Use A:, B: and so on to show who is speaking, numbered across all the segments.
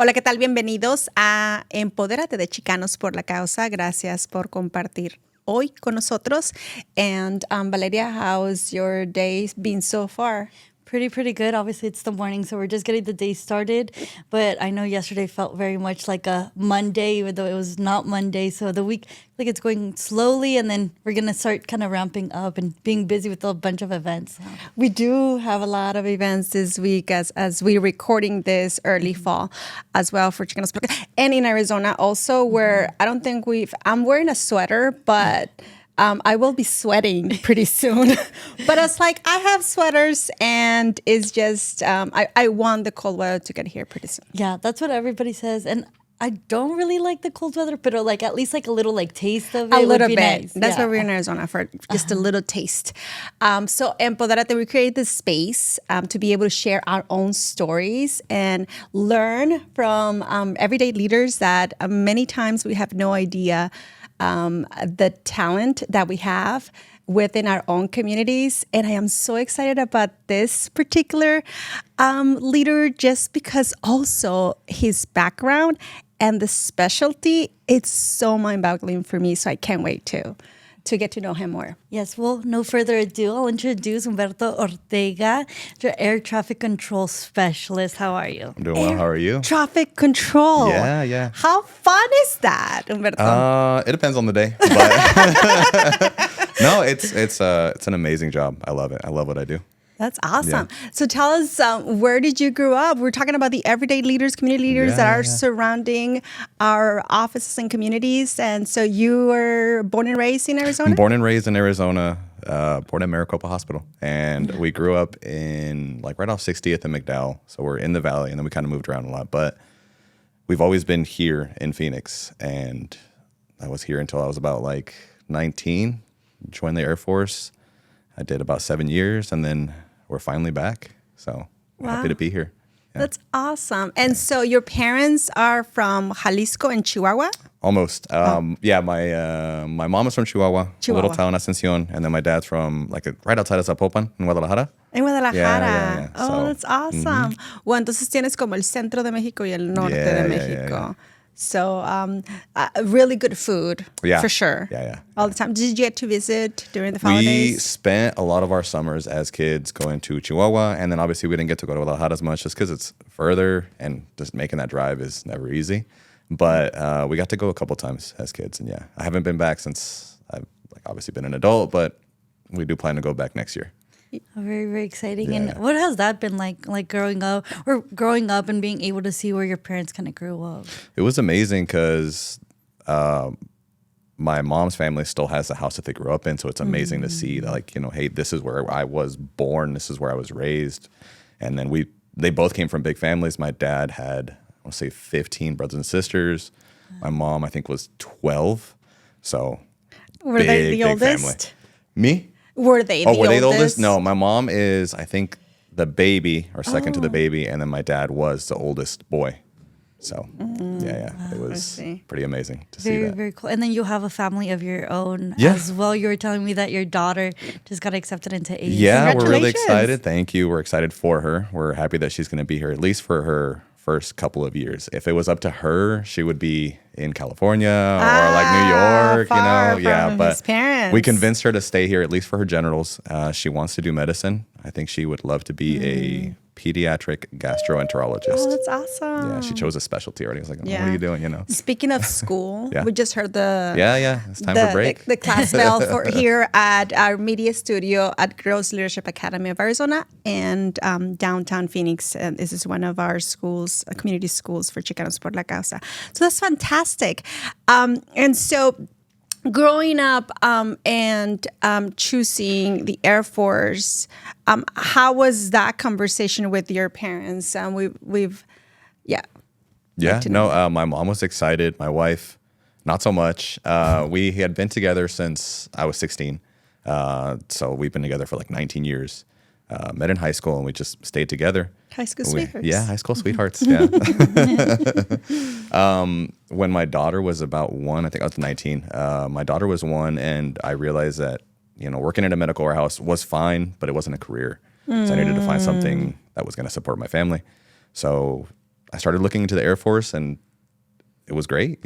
A: Hola, ¿qué tal? Bienvenidos a Empodérate de Chicanos por la Causa. Gracias por compartir hoy con nosotros. And Valeria, how's your day been so far?
B: Pretty good. Obviously, it's the morning, so we're just getting the day started. But I know yesterday felt very much like a Monday, even though it was not Monday. So the week, like it's going slowly, and then we're going to start kind of ramping up and being busy with a bunch of events.
A: We do have a lot of events this week as we're recording this early fall as well for Chicanos. And in Arizona also, where I don't think I'm wearing a sweater, but... I will be sweating pretty soon. But it's like I have sweaters and it's just, I want the cold weather to get here pretty soon.
B: Yeah, that's what everybody says. And I don't really like the cold weather, but like at least like a little like taste of it.
A: A little
B: would be
A: bit.
B: Nice.
A: That's why we're in Arizona, for just a little taste. So Empoderate, we create this space to be able to share our own stories and learn from everyday leaders that many times we have no idea the talent that we have within our own communities. And I am so excited about this particular leader just because also his background and the specialty, it's so mind-boggling for me. So I can't wait to get to know him more.
B: Yes, well, no further ado, I'll introduce Humberto Ortega, your air traffic control specialist. How are you?
C: I'm doing well. How are you?
A: Traffic control.
C: Yeah.
A: How fun is that, Humberto?
C: It depends on the day, but no, it's an amazing job. I love it. I love what I do.
A: That's awesome. Yeah. So tell us, where did you grow up? We're talking about the everyday leaders, community leaders that are surrounding our offices and communities. And so you were born and raised in Arizona?
C: Born and raised in Arizona, born at Maricopa Hospital. And we grew up in like right off 60th and McDowell. So we're in the valley, and then we kind of moved around a lot. But we've always been here in Phoenix. And I was here until I was about like 19, joined the Air Force. I did about 7 years, and then we're finally back. So we're happy to be here. Yeah.
A: That's awesome. And so your parents are from Jalisco and Chihuahua?
C: Almost. Yeah, my mom is from Chihuahua, a little town, Ascension. And then my dad's from right outside of Zapopan in Guadalajara.
A: En Guadalajara.
C: Yeah.
A: Oh,
C: So,
A: that's awesome. Well, entonces tienes como el centro de México y el norte de México.
C: Yeah.
A: So really good food, for sure.
C: Yeah.
A: All the time. Did you get to visit during the holidays?
C: We spent a lot of our summers as kids going to Chihuahua, and then obviously we didn't get to go to Guadalajara as much just because it's further, and just making that drive is never easy. But we got to go a couple times as kids, and I haven't been back since I've obviously been an adult, but we do plan to go back next year.
B: Very, very exciting.
C: Yeah.
B: And what has that been like growing up and being able to see where your parents kind of grew up?
C: It was amazing because my mom's family still has the house that they grew up in. So it's amazing to see that, hey, this is where I was born. This is where I was raised. And then they both came from big families. My dad had, I want to say 15 brothers and sisters. My mom, I think, was 12. So
A: were they the oldest?
C: Family. Me?
A: Were they the oldest?
C: Were they the oldest? No, my mom is, I think, the baby or second to the baby, and then my dad was the oldest boy. So, it was pretty amazing to see that.
B: Very, very cool. And then you have a family of your own
C: Yeah.
B: as well. You were telling me that your daughter just got accepted into AU.
C: Yeah, we're really excited. Thank you. We're excited for her. We're happy that she's going to be here at least for her first couple of years. If it was up to her, she would be in California or like New York,
A: from
C: but
A: his parents.
C: we convinced her to stay here at least for her generals. She wants to do medicine. I think she would love to be a pediatric gastroenterologist.
A: Oh, that's awesome.
C: Yeah, she chose a specialty already. I was like, what are you doing,
A: Speaking of school, we just heard
C: it's time for break.
A: The class bell for here at our media studio at Girls Leadership Academy of Arizona and downtown Phoenix. And this is one of our schools, community schools for Chicanos por la Causa. So that's fantastic. And so growing up and choosing the Air Force, how was that conversation with your parents? My
C: mom was excited. My wife, not so much. We had been together since I was 16. So we've been together for like 19 years. Met in high school, and we just stayed together.
A: High school sweethearts.
C: Yeah, high school sweethearts. Yeah. When my daughter was about 1, I think I was 19. My daughter was 1, and I realized that working in a medical warehouse was fine, but it wasn't a career. So I needed to find something that was going to support my family. So I started looking into the Air Force, and it was great.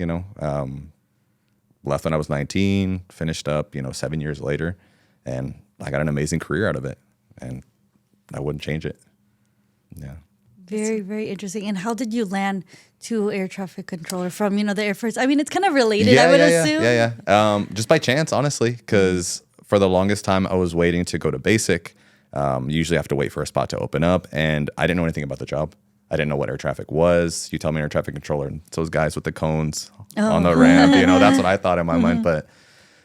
C: Left when I was 19, finished up 7 years later, and I got an amazing career out of it, and I wouldn't change it. Yeah.
B: Very, very interesting. And how did you land to air traffic controller from, the Air Force? I mean, it's kind of related, I would assume.
C: Yeah. Just by chance, honestly, because for the longest time I was waiting to go to basic. Usually I have to wait for a spot to open up, and I didn't know anything about the job. I didn't know what air traffic was. You tell me air traffic controller, and it's those guys with the cones on the ramp. That's what I thought in my mind. But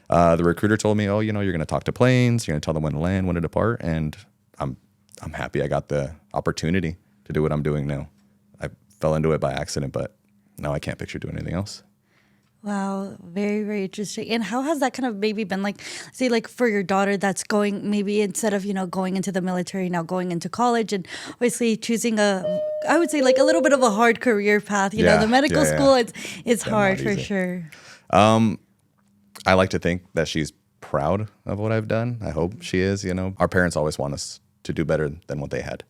C: the recruiter told me, you're going to talk to planes. You're going to tell them when to land, when to depart. And I'm happy I got the opportunity to do what I'm doing now. I fell into it by accident, but now I can't picture doing anything else.
B: Wow, very, very interesting. And how has that kind of maybe been like, say, like for your daughter that's going maybe instead of, going into the military, now going into college and obviously choosing I would say like a little bit of a hard career path, the medical school, it's hard for sure.
C: I like to think that she's proud of what I've done. I hope she is, Our parents always want us to do better than what they had.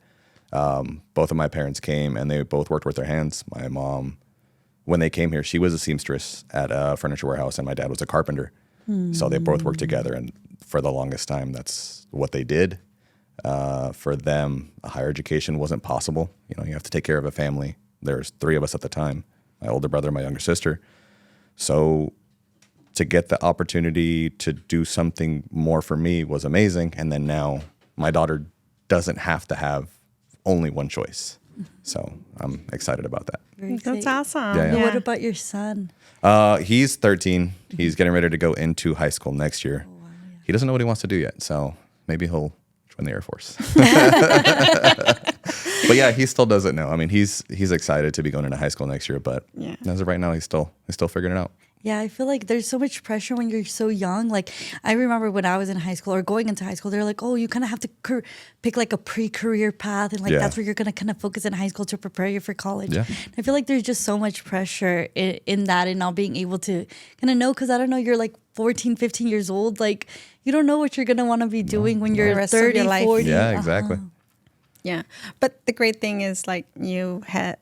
C: Both of my parents came and they both worked with their hands. My mom, when they came here, she was a seamstress at a furniture warehouse, and my dad was a carpenter. So they both worked together, and for the longest time, that's what they did. For them, a higher education wasn't possible. You have to take care of a family. There's 3 of us at the time, my older brother, my younger sister. So to get the opportunity to do something more for me was amazing. And then now my daughter doesn't have to have only one choice. So I'm excited about that.
A: That's awesome.
C: Yeah.
B: What about your son?
C: He's 13. He's getting ready to go into high school next year. Oh, wow, yeah. He doesn't know what he wants to do yet, so maybe he'll join the Air Force. But yeah, he still doesn't know. I mean, he's excited to be going into high school next year, but as of right now, he's still figuring it out.
B: Yeah, I feel like there's so much pressure when you're so young. Like, I remember when I was in high school or going into high school, they're like, oh, you kind of have to pick like a pre-career path. And like, that's where you're going to kind of focus in high school to prepare you for college. Yeah. I feel like there's just so much pressure in that and not being able to kind of know. Because I don't know, you're like 14, 15 years old. Like, you don't know what you're going to want to be doing when you're 30, 40.
C: Yeah, exactly.
A: Yeah. But the great thing is like you had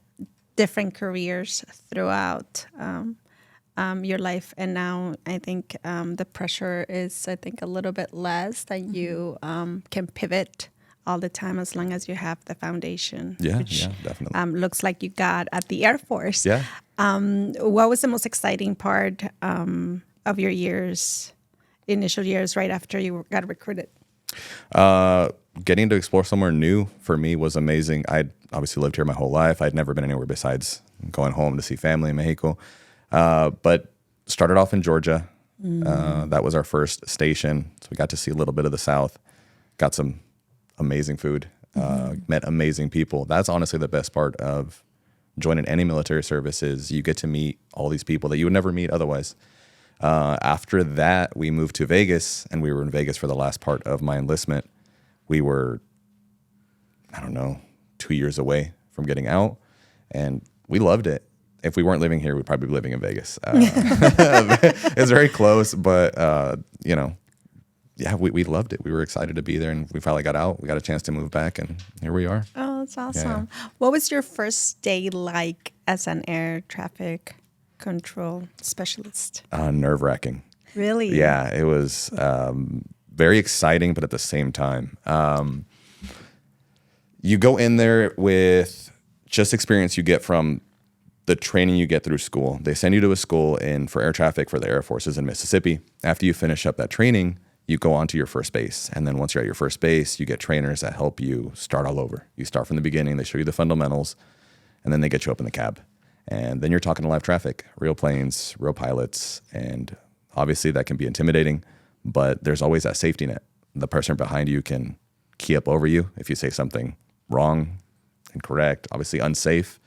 A: different careers throughout your life, and now I think the pressure is a little bit less that you can pivot all the time as long as you have the foundation.
C: Which, definitely.
A: Looks like you got at the Air Force.
C: Yeah.
A: What was the most exciting part of your initial years right after you got recruited?
C: Getting to explore somewhere new for me was amazing. I'd obviously lived here my whole life. I'd never been anywhere besides going home to see family in Mexico. But started off in Georgia. That was our first station. So we got to see a little bit of the South, got some amazing food, met amazing people. That's honestly the best part of joining any military service is you get to meet all these people that you would never meet otherwise. After that, we moved to Vegas, and we were in Vegas for the last part of my enlistment. We were, 2 years away from getting out, and we loved it. If we weren't living here, we'd probably be living in Vegas. It's very close, but, we loved it. We were excited to be there, and we finally got out. We got a chance to move back, and here we are.
A: Oh, that's awesome. Yeah. What was your first day like as an air traffic control specialist?
C: Nerve-wracking.
A: Really?
C: Yeah, it was very exciting, but at the same time, you go in there with just experience you get from the training you get through school. They send you to a school for air traffic for the Air Forces in Mississippi. After you finish up that training, you go on to your first base. And then once you're at your first base, you get trainers that help you start all over. You start from the beginning. They show you the fundamentals, and then they get you up in the cab. And then you're talking to live traffic, real planes, real pilots. And obviously that can be intimidating, but there's always that safety net. The person behind you can key up over you if you say something wrong, incorrect, obviously unsafe.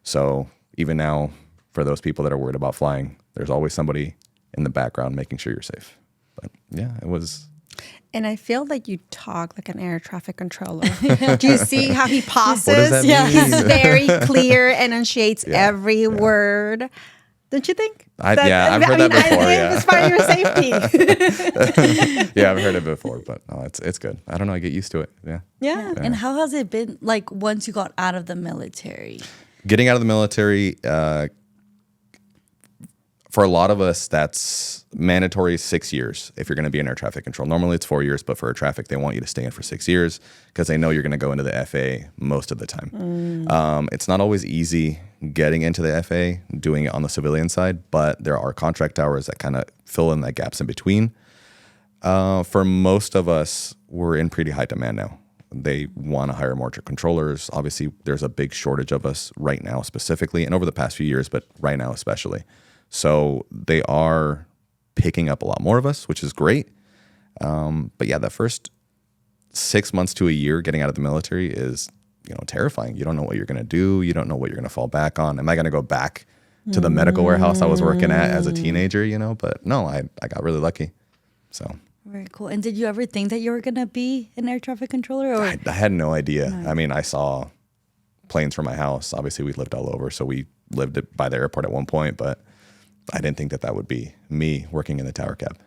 C: So even now, for those people that are worried about flying, there's always somebody in the background making sure you're safe. But yeah, it was.
A: And I feel like you talk like an air traffic controller. Do you see how he pauses?
C: What does that mean?
A: He's very clear, enunciates every word. Don't you think?
C: I've heard that before.
A: It's part of your safety.
C: Yeah, I've heard it before, but no, it's good. I don't know. I get used to it. Yeah.
B: And how has it been like once you got out of the military?
C: Getting out of the military, for a lot of us, that's mandatory 6 years if you're going to be in air traffic control. Normally it's 4 years, but for air traffic, they want you to stay in for 6 years because they know you're going to go into the FA most of the time. It's not always easy getting into the FA, doing it on the civilian side, but there are contract hours that kind of fill in the gaps in between. For most of us, we're in pretty high demand now. They want to hire more controllers. Obviously, there's a big shortage of us right now specifically, and over the past few years, but right now especially. So they are picking up a lot more of us, which is great. But yeah, the first 6 months to a year getting out of the military is, terrifying. You don't know what you're going to do. You don't know what you're going to fall back on. Am I going to go back to the medical warehouse I was working at as a teenager, But no, I got really lucky. So
B: Very cool. And did you ever think that you were going to be an air traffic controller? Or?
C: I had no idea. No. I mean, I saw planes from my house. Obviously, we lived all over, so we lived by the airport at one point, but I didn't think that would be me working in the tower cab.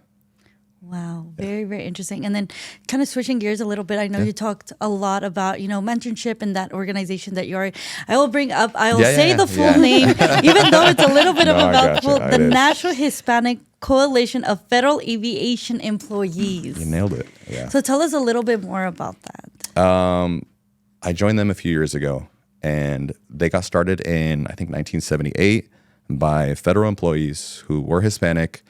B: Wow. Very, very interesting. And then kind of switching gears a little bit, I know you talked a lot about, mentorship and that organization that you're. I will say the full name, even though it's a little bit of a mouthful, the National Hispanic Coalition of Federal Aviation Employees.
C: You nailed it. Yeah.
B: So tell us a little bit more about that.
C: I joined them a few years ago, and they got started in, I think, 1978 by federal employees who were Hispanic.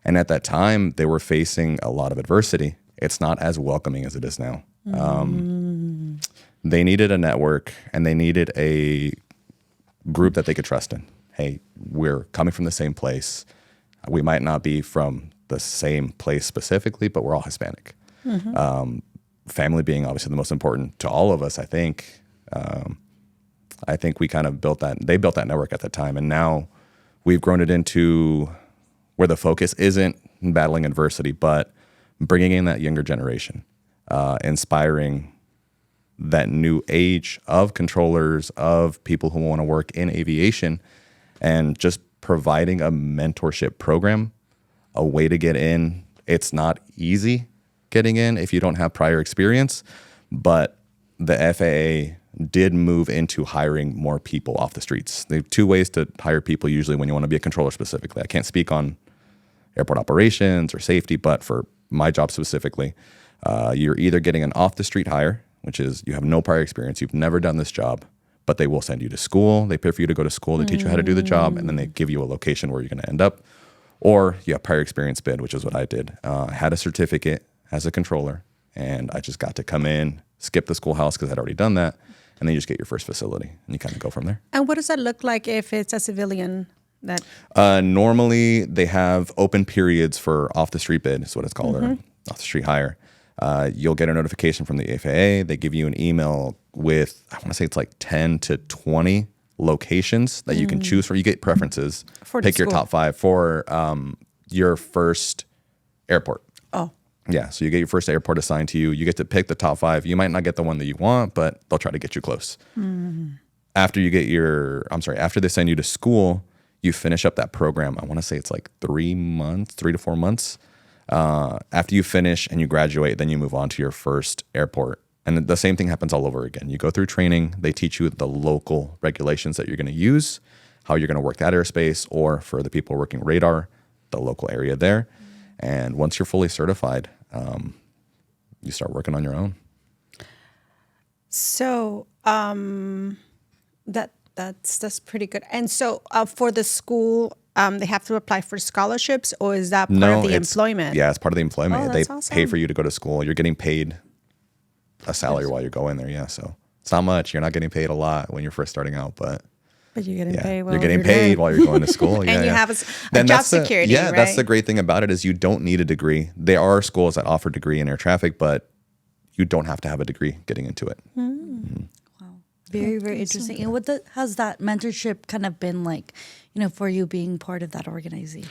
C: And at that time, they were facing a lot of adversity. It's not as welcoming as it is now. They needed a network, and they needed a group that they could trust in. Hey, we're coming from the same place. We might not be from the same place specifically, but we're all Hispanic. Family being obviously the most important to all of us, I think. I think we kind of built that. They built that network at the time, and now we've grown it into where the focus isn't battling adversity, but bringing in that younger generation, inspiring that new age of controllers, of people who want to work in aviation, and just providing a mentorship program, a way to get in. It's not easy getting in if you don't have prior experience, but the FAA did move into hiring more people off the streets. They have two ways to hire people usually when you want to be a controller specifically. I can't speak on airport operations or safety, but for my job specifically, you're either getting an off-the-street hire, which is you have no prior experience, you've never done this job, but they will send you to school. They pay for you to go to school. They teach you how to do the job, and then they give you a location where you're going to end up. Or you have prior experience bid, which is what I did. I had a certificate as a controller, and I just got to come in, skip the schoolhouse because I'd already done that, and then you just get your first facility, and you kind of go from there.
A: And what does that look like if it's a civilian?
C: Normally, they have open periods for off-the-street bid, is what it's called, or off-the-street hire. You'll get a notification from the FAA. They give you an email with, I want to say it's like 10 to 20 locations that you can choose from. You get preferences. Pick your top 5 for your first airport.
A: Oh.
C: Yeah, so you get your first airport assigned to you. You get to pick the top 5. You might not get the one that you want, but they'll try to get you close. After they send you to school, you finish up that program. I want to say it's like 3 to 4 months. After you finish and you graduate, then you move on to your first airport. And the same thing happens all over again. You go through training. They teach you the local regulations that you're going to use, how you're going to work that airspace, or for the people working radar, the local area there. And once you're fully certified, you start working on your own.
A: So that's pretty good. And so for the school, they have to apply for scholarships, or is that part of the employment?
C: Yeah, it's part of the employment.
A: Oh,
C: they
A: awesome.
C: pay for you to go to school. You're getting paid a salary while you're going there. Yeah, so it's not much. You're not getting paid a lot when you're first starting out, but
A: you're getting paid while
C: you're getting paid while you're going to school.
A: And you have a job security, right?
C: That's the great thing about it is you don't need a degree. There are schools that offer degree in air traffic, but you don't have to have a degree getting into it.
B: Wow. Very, very interesting. And what has that mentorship kind of been like, for you being part of that organization?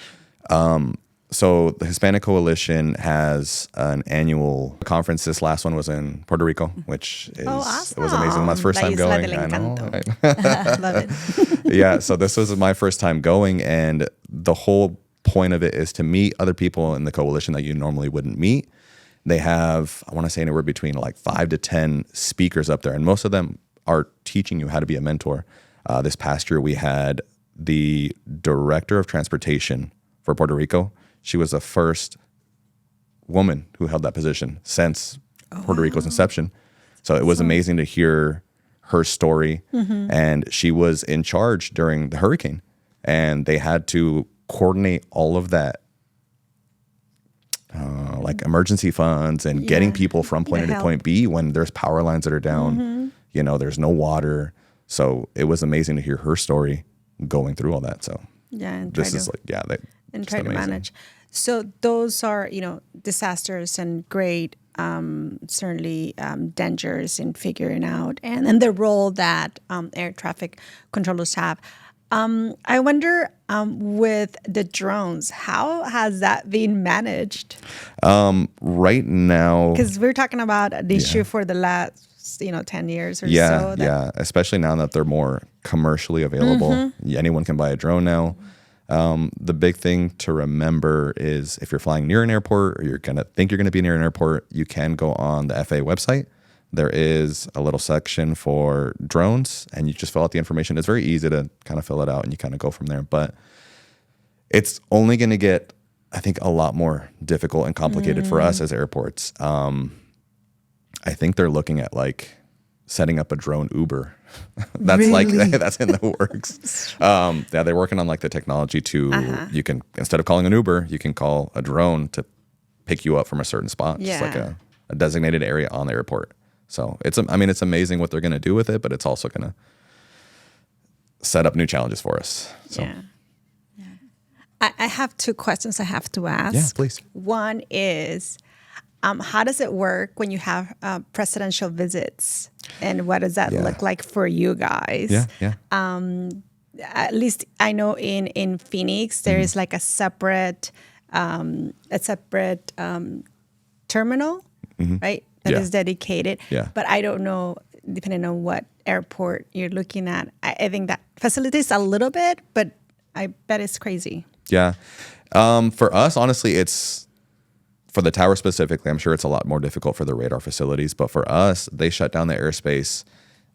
C: So the Hispanic Coalition has an annual conference. This last one was in Puerto Rico, which
A: awesome.
C: It was amazing. My first time going. I know.
A: Love it.
C: Yeah, so this was my first time going, and the whole point of it is to meet other people in the coalition that you normally wouldn't meet. They have, I want to say anywhere between like 5 to 10 speakers up there, and most of them are teaching you how to be a mentor. This past year, we had the director of transportation for Puerto Rico. She was the first woman who held that position since Puerto Rico's inception. So it was amazing to hear her story. And she was in charge during the hurricane. And they had to coordinate all of that, like emergency funds and getting people from point A to point B when there's power lines that are down. You know, there's no water. So it was amazing to hear her story going through all that. So
A: and
C: this is like,
A: and try to manage. So those are, you know, disasters and great, certainly dangers in figuring out and the role that air traffic controllers have. I wonder with the drones, how has that been managed?
C: Right now,
A: Because we're talking about an issue for the last, 10 years or so.
C: Especially now that they're more commercially available. Anyone can buy a drone now. The big thing to remember is if you're flying near an airport or you're going to think you're going to be near an airport, you can go on the FAA website. There is a little section for drones and you just fill out the information. It's very easy to kind of fill it out and you kind of go from there. But it's only going to get, I think, a lot more difficult and complicated for us as airports. I think they're looking at like setting up a drone Uber. That's that's in the works. They're working on like the technology to, you can, instead of calling an Uber, you can call a drone to pick you up from a certain spot. Just like a designated area on the airport. So it's amazing what they're going to do with it, but it's also going to set up new challenges for us. So.
A: Yeah. I have two questions I have to ask.
C: Yeah, please.
A: One is, how does it work when you have presidential visits? And what does that look like for you guys?
C: Yeah.
A: At least I know in Phoenix, there is like a separate terminal, right? That is dedicated.
C: Yeah.
A: But I don't know, depending on what airport you're looking at. I think that facilitates a little bit, but I bet it's crazy.
C: Yeah. For us, honestly, it's for the tower specifically. I'm sure it's a lot more difficult for the radar facilities, but for us, they shut down the airspace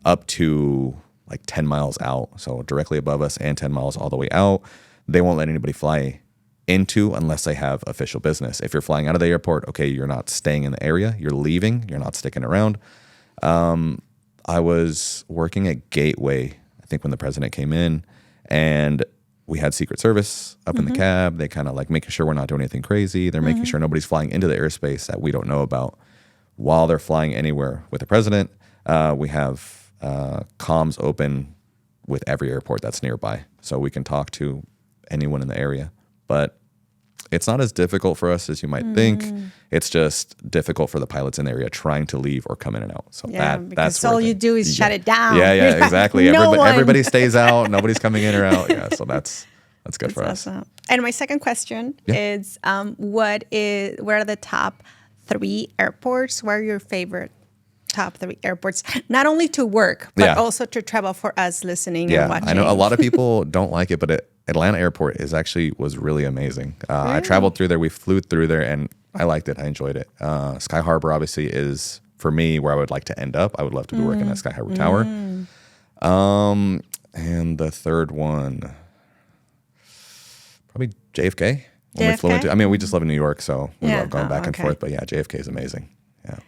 C: up to like 10 miles out. So directly above us and 10 miles all the way out. They won't let anybody fly into unless they have official business. If you're flying out of the airport, okay, you're not staying in the area, you're leaving, you're not sticking around. I was working at Gateway, I think when the president came in, and we had Secret Service up in the cab. They kind of like making sure we're not doing anything crazy. They're making sure nobody's flying into the airspace that we don't know about while they're flying anywhere with the president. We have comms open with every airport that's nearby, so we can talk to anyone in the area. But it's not as difficult for us as you might think. It's just difficult for the pilots in the area trying to leave or come in and out. So that's
A: all you do is shut it down.
C: Yeah, exactly. Everybody stays out. Nobody's coming in or out. Yeah, so that's good for us.
A: Awesome. And my second question is, where are the top 3 airports? Where are your favorite top 3 airports? Not only to work, but also to travel for us listening and watching.
C: I know a lot of people don't like it, but Atlanta Airport was really amazing. Really? I traveled through there. We flew through there, and I liked it. I enjoyed it. Sky Harbor obviously is, for me, where I would like to end up. I would love to be working at Sky Harbor Tower. And the third one, probably JFK. When we flew into, we just live in New York, so we love going back and forth. But yeah, JFK is amazing. Yeah.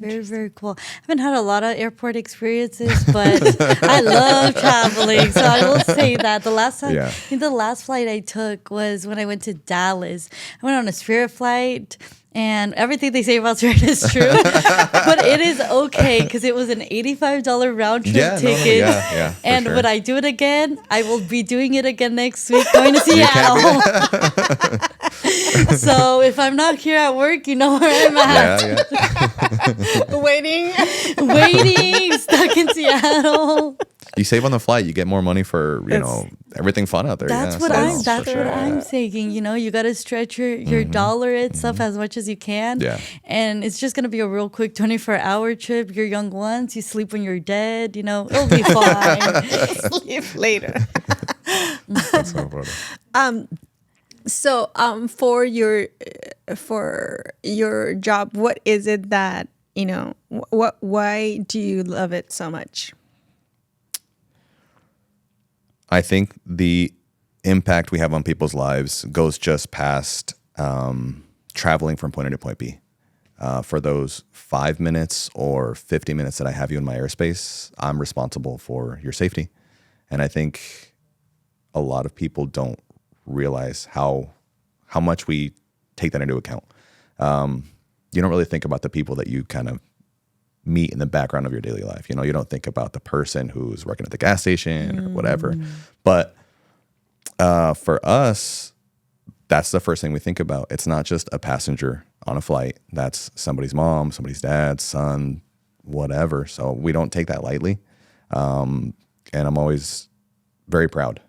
B: Very, very cool. I haven't had a lot of airport experiences, but I love traveling. So I will say that the last time, I think the last flight I took was when I went to Dallas. I went on a Spirit flight, and everything they say about Spirit is true. But it is okay because it was an $85 round trip ticket. And would I do it again? I will be doing it again next week, going to Seattle. So if I'm not here at work, you know where I'm at.
A: Waiting,
B: stuck in Seattle.
C: You save on the flight, you get more money for everything fun out there.
B: That's what I'm saying. You got to stretch your dollar and stuff as much as you can. Yeah. And it's just gonna be a real quick 24-hour trip. Your young ones, you sleep when you're dead. It'll be fine.
A: Sleep later.
C: That's so funny.
A: So, for your job, what is it that why do you love it so much?
C: I think the impact we have on people's lives goes just past traveling from point A to point B. For those 5 minutes or 50 minutes that I have you in my airspace, I'm responsible for your safety. And I think a lot of people don't realize how much we take that into account. You don't really think about the people that you kind of meet in the background of your daily life. You know, you don't think about the person who's working at the gas station or whatever. But for us, that's the first thing we think about. It's not just a passenger on a flight. That's somebody's mom, somebody's dad, son, whatever. So we don't take that lightly. And I'm always very proud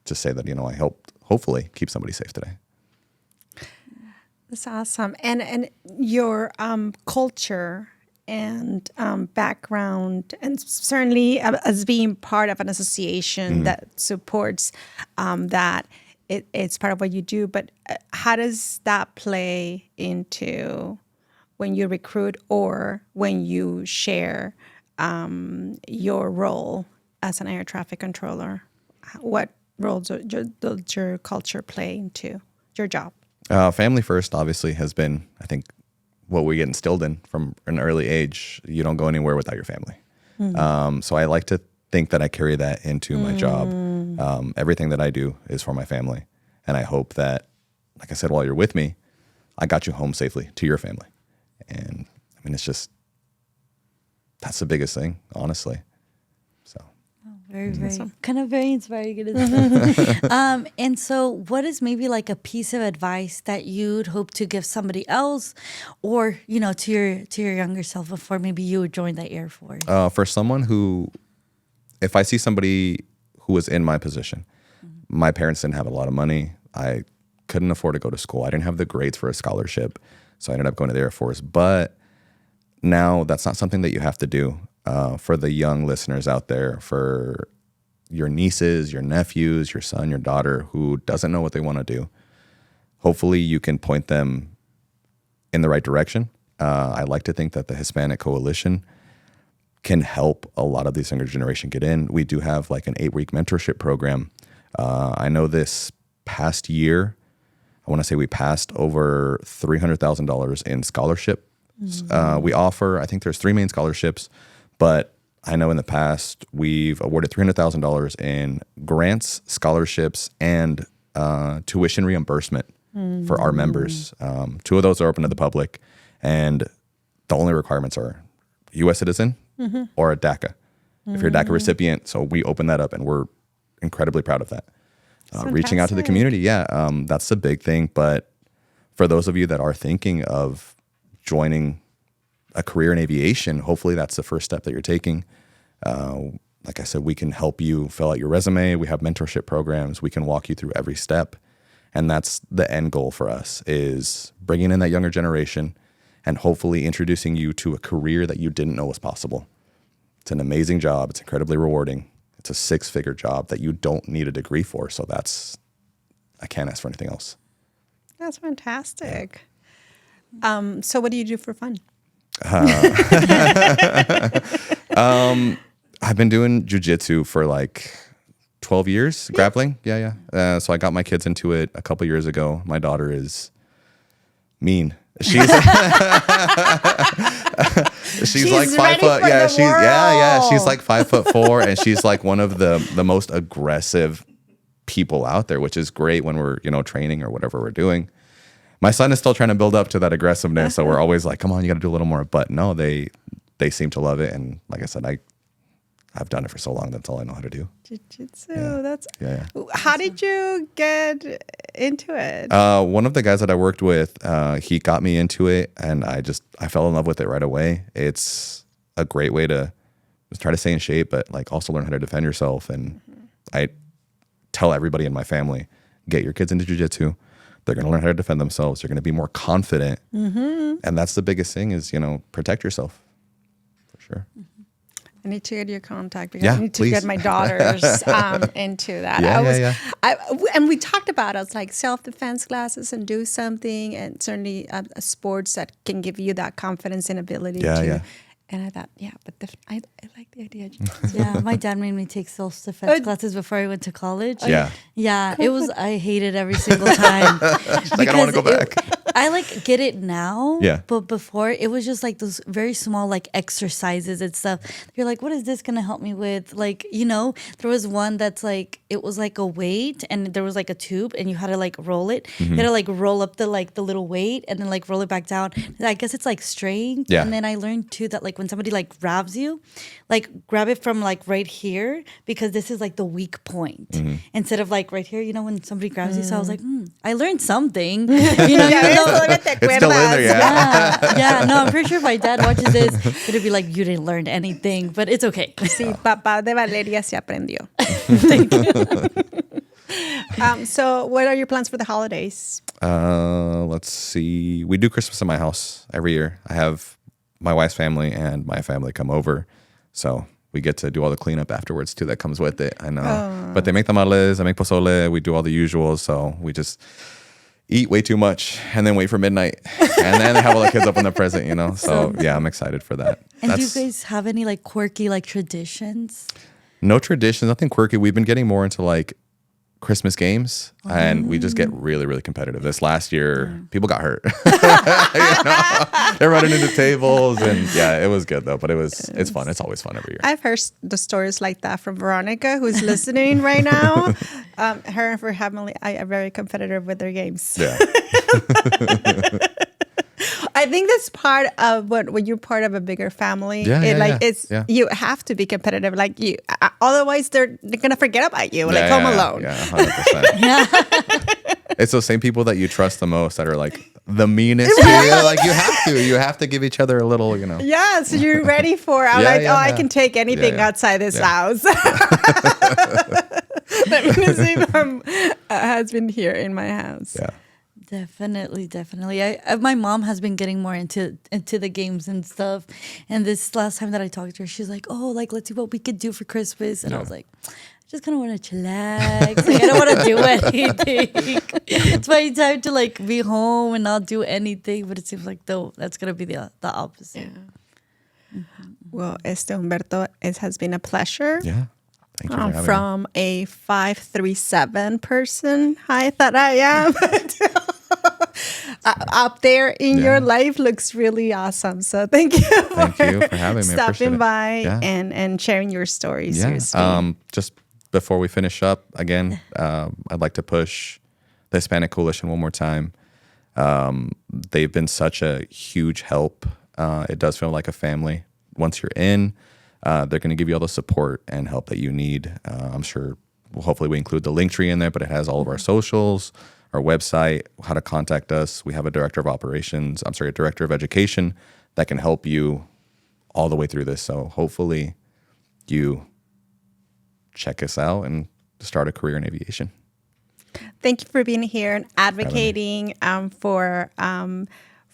C: to say that, you know, I helped hopefully keep somebody safe today.
A: That's awesome. And your culture and background, and certainly as being part of an association that supports that, it's part of what you do. But how does that play into when you recruit or when you share your role as an air traffic controller? What role does your culture play into your job?
C: Family first, obviously, has been, I think, what we get instilled in from an early age. You don't go anywhere without your family. So I like to think that I carry that into my job. Everything that I do is for my family. And I hope that, like I said, while you're with me, I got you home safely to your family. And I mean, it's just, that's the biggest thing, honestly. So.
B: Very inspiring. It is. And so what is maybe like a piece of advice that you'd hope to give somebody else, or, you know, to your younger self before maybe you would join the Air Force?
C: For someone who, if I see somebody who was in my position, my parents didn't have a lot of money. I couldn't afford to go to school. I didn't have the grades for a scholarship. So I ended up going to the Air Force. But now that's not something that you have to do. For the young listeners out there, for your nieces, your nephews, your son, your daughter who doesn't know what they want to do, hopefully you can point them in the right direction. I like to think that the Hispanic Coalition can help a lot of this younger generation get in. We do have like an 8-week mentorship program. I know this past year, I want to say we passed over $300,000 in scholarship. We offer, I think there's 3 main scholarships. But I know in the past, we've awarded $300,000 in grants, scholarships, and tuition reimbursement for our members. 2 of those are open to the public. And the only requirements are U.S. citizen or a DACA. If you're a DACA recipient, so we open that up, and we're incredibly proud of that. Reaching out to the community, that's the big thing. But for those of you that are thinking of joining a career in aviation, hopefully that's the first step that you're taking. Like I said, we can help you fill out your resume. We have mentorship programs. We can walk you through every step. And that's the end goal for us, is bringing in that younger generation and hopefully introducing you to a career that you didn't know was possible. It's an amazing job. It's incredibly rewarding. It's a 6-figure job that you don't need a degree for. So I can't ask for anything else.
A: That's fantastic. So what do you do for fun?
C: I've been doing jujitsu for like 12 years, grappling. Yeah. So I got my kids into it a couple years ago. My daughter is mean. She's she's like 5 foot. She's like 5'4", and she's like one of the most aggressive people out there, which is great when we're, you know, training or whatever we're doing. My son is still trying to build up to that aggressiveness, so we're always like, come on, you got to do a little more. But no, they seem to love it. And like I said, I've done it for so long. That's all I know how to do.
A: Jiu-jitsu.
C: Yeah.
A: How did you get into it?
C: One of the guys that I worked with, he got me into it, and I fell in love with it right away. It's a great way to just try to stay in shape, but like also learn how to defend yourself. And I tell everybody in my family, get your kids into jiu-jitsu. They're going to learn how to defend themselves. They're going to be more confident. And that's the biggest thing, is, you know, protect yourself. For sure.
A: I need to get your contact, because I need to get my daughters into that. And we talked about it. It's like self-defense classes and do something, and certainly sports that can give you that confidence and ability to And I thought, yeah, but I like the idea.
B: Yeah, my dad made me take self-defense classes before I went to college.
C: Yeah.
B: Yeah, I hated every single time.
C: Like, I don't want to go back.
B: I like get it now.
C: Yeah.
B: But before it was just like those very small like exercises and stuff. You're like, what is this gonna help me with? Like, there was one that's like it was like a weight and there was like a tube and you had to like roll it. You had to like roll up the little weight and then like roll it back down. I guess it's like strength.
C: Yeah.
B: And then I learned too that like when somebody like grabs you, like grab it from like right here because this is like the weak point instead of like right here. When somebody grabs you. So I was like, I learned something.
C: It's still in there,
B: Yeah. No, I'm pretty sure if my dad watches this, it'd be like, you didn't learn anything, but it's okay.
A: Sí, papá de Valeria se aprendió.
B: Thank you.
A: So what are your plans for the holidays?
C: Let's see. We do Christmas in my house every year. I have my wife's family and my family come over. So we get to do all the cleanup afterwards too that comes with it. I know. But they make tamales, I make pozole, we do all the usuals. So we just eat way too much and then wait for midnight. And then they have all the kids open their present, So yeah, I'm excited for that.
B: And do you guys have any like quirky like traditions?
C: No traditions, nothing quirky. We've been getting more into like Christmas games and we just get really, really competitive. This last year, people got hurt. They're running into tables and yeah, it was good though, but it's fun. It's always fun every year.
A: I've heard the stories like that from Veronica, who's listening right now. Her and her family are very competitive with their games.
C: Yeah.
A: I think that's part of when you're part of a bigger family.
C: Yeah.
A: You have to be competitive. Like otherwise they're gonna forget about you. Like Home Alone.
C: Yeah, 100%. It's those same people that you trust the most that are like the meanest. Like you have to give each other a little,
A: Yeah, so you're ready for. I can take anything outside this house. Let me see if has been here in my house.
C: Yeah.
B: Definitely. My mom has been getting more into the games and stuff. And this last time that I talked to her, she's like, "Oh, like let's see what we could do for Christmas." And I was like, "I just kind of want to chillax. Like I don't want to do anything. It's my time to like be home and not do anything." But it seems like though that's gonna be the opposite.
A: Yeah. Well, Humberto, it has been a pleasure.
C: Yeah. Thank you for having
A: from a 5'37" person height that I am. Up there in your life looks really awesome. So thank you for
C: having me.
A: Stopping by and sharing your stories.
C: Yeah. Just before we finish up, again, I'd like to push the Hispanic Coalition one more time. They've been such a huge help. It does feel like a family. Once you're in, they're going to give you all the support and help that you need. I'm sure, hopefully we include the link tree in there, but it has all of our socials, our website, how to contact us. We have a director of education that can help you all the way through this. So hopefully you check us out and start a career in aviation.
A: Thank you for being here and advocating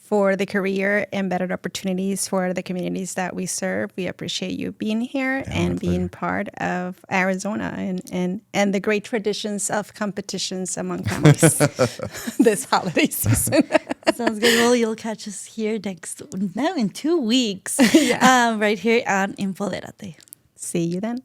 A: for the career and better opportunities for the communities that we serve. We appreciate you being here and being part of Arizona and the great traditions of competitions among families this holiday season.
B: Sounds good. Well, you'll catch us here in 2 weeks, right here on Empoderate.
A: See you then.